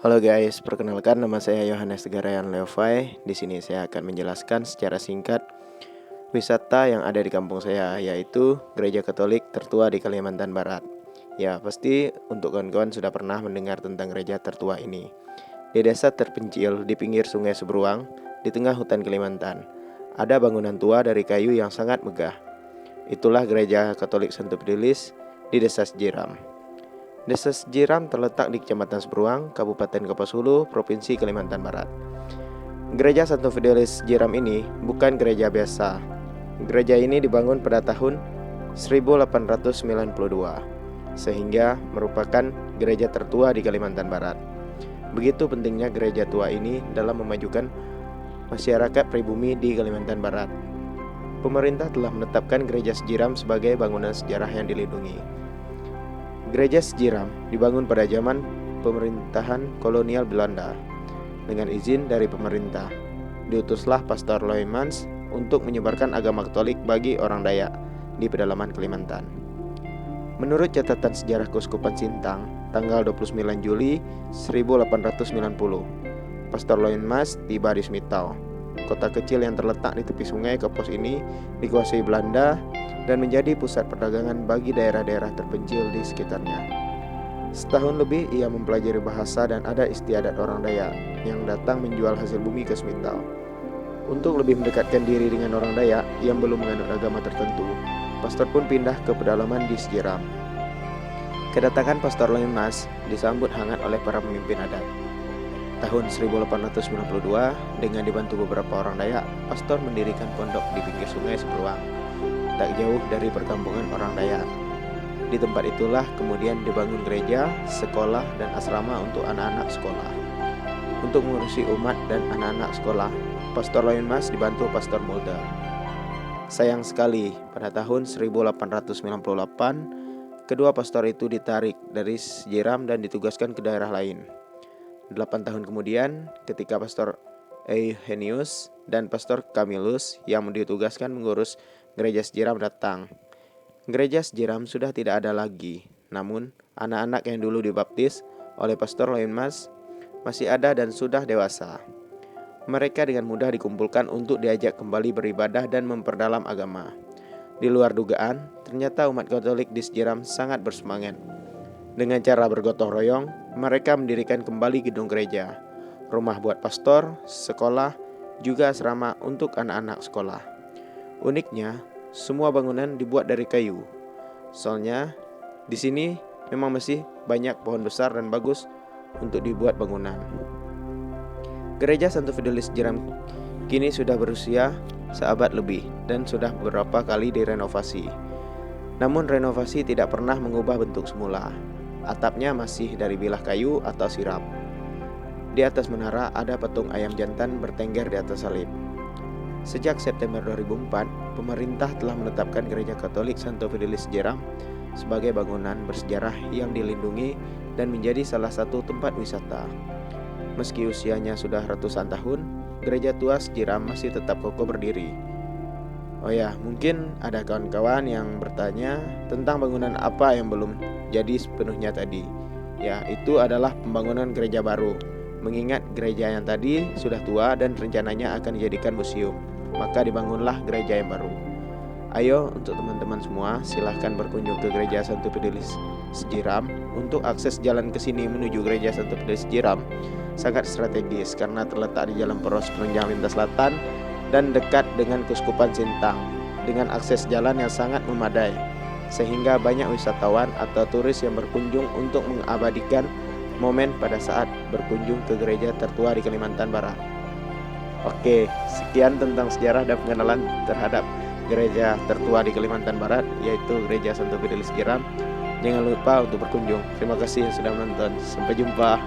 Halo guys, perkenalkan nama saya Yohanes Tegarayan Leovai. Di sini saya akan menjelaskan secara singkat wisata yang ada di kampung saya, yaitu Gereja Katolik tertua di Kalimantan Barat. Ya, pasti untuk kawan-kawan sudah pernah mendengar tentang gereja tertua ini. Di desa terpencil di pinggir Sungai Seberuang, di tengah hutan Kalimantan, ada bangunan tua dari kayu yang sangat megah. Itulah Gereja Katolik Santo Fidelis di Desa Sejiram. Desa Sejiram terletak di Kecamatan Seberuang, Kabupaten Kapuas Hulu, Provinsi Kalimantan Barat. Gereja Santo Fidelis Sejiram ini bukan gereja biasa. Gereja ini dibangun pada tahun 1892, sehingga merupakan gereja tertua di Kalimantan Barat. Begitu pentingnya gereja tua ini dalam memajukan masyarakat pribumi di Kalimantan Barat. Pemerintah telah menetapkan Gereja Sejiram sebagai bangunan sejarah yang dilindungi. Gereja Sejiram dibangun pada zaman pemerintahan kolonial Belanda. Dengan izin dari pemerintah, diutuslah Pastor Loymans untuk menyebarkan agama Katolik bagi orang Dayak di pedalaman Kalimantan. Menurut catatan sejarah Keuskupan Sintang, tanggal 29 Juli 1890, Pastor Loymans tiba di Smitau, kota kecil yang terletak di tepi sungai Kapuas ini dikuasai Belanda dan menjadi pusat perdagangan bagi daerah-daerah terpencil di sekitarnya. Setahun lebih ia mempelajari bahasa dan adat istiadat orang Dayak yang datang menjual hasil bumi ke Smitau. Untuk lebih mendekatkan diri dengan orang Dayak yang belum menganut agama tertentu, pastor pun pindah ke pedalaman di Sejiram. Kedatangan Pastor Loymans disambut hangat oleh para pemimpin adat. Tahun 1892, dengan dibantu beberapa orang Dayak, pastor mendirikan pondok di pinggir Sungai Seberuang, tak jauh dari perkampungan orang Dayak. Di tempat itulah kemudian dibangun gereja, sekolah, dan asrama untuk anak-anak sekolah. Untuk mengurusi umat dan anak-anak sekolah, Pastor Loymans dibantu Pastor Mulder. Sayang sekali, pada tahun 1898, kedua pastor itu ditarik dari Sejiram dan ditugaskan ke daerah lain. 8 tahun kemudian, ketika Pastor Eugenius dan Pastor Camillus yang ditugaskan mengurus Gereja Sejiram datang. Gereja Sejiram sudah tidak ada lagi, namun anak-anak yang dulu dibaptis oleh Pastor Loymans masih ada dan sudah dewasa. Mereka dengan mudah dikumpulkan untuk diajak kembali beribadah dan memperdalam agama. Di luar dugaan, ternyata umat Katolik di Sejiram sangat bersemangat. Dengan cara bergotong royong, mereka mendirikan kembali gedung gereja, rumah buat pastor, sekolah, juga asrama untuk anak-anak sekolah. Uniknya, semua bangunan dibuat dari kayu. Soalnya, di sini memang masih banyak pohon besar dan bagus untuk dibuat bangunan. Gereja Santo Fidelis Sejiram kini sudah berusia seabad lebih dan sudah beberapa kali direnovasi. Namun renovasi tidak pernah mengubah bentuk semula. Atapnya masih dari bilah kayu atau sirap. Di atas menara ada patung ayam jantan bertengger di atas salib. Sejak September 2004, pemerintah telah menetapkan Gereja Katolik Santo Fidelis Sejiram sebagai bangunan bersejarah yang dilindungi dan menjadi salah satu tempat wisata. Meski usianya sudah ratusan tahun, Gereja tua Sejiram masih tetap kokoh berdiri. Oh ya, mungkin ada kawan-kawan yang bertanya tentang bangunan apa yang belum jadi sepenuhnya tadi. Ya, itu adalah pembangunan gereja baru. Mengingat gereja yang tadi sudah tua dan rencananya akan dijadikan museum, maka dibangunlah gereja yang baru. Ayo untuk teman-teman semua, silahkan berkunjung ke Gereja Santo Fidelis Sejiram. Untuk akses jalan ke sini menuju Gereja Santo Fidelis Sejiram sangat strategis karena terletak di Jalan Poros Penunjang Lintas Selatan dan dekat dengan Keuskupan Sintang, dengan akses jalan yang sangat memadai, sehingga banyak wisatawan atau turis yang berkunjung untuk mengabadikan momen pada saat berkunjung ke gereja tertua di Kalimantan Barat. Oke, sekian tentang sejarah dan pengenalan terhadap gereja tertua di Kalimantan Barat, yaitu Gereja Santo Fidelis Sejiram. Jangan lupa untuk berkunjung. Terima kasih sudah menonton. Sampai jumpa.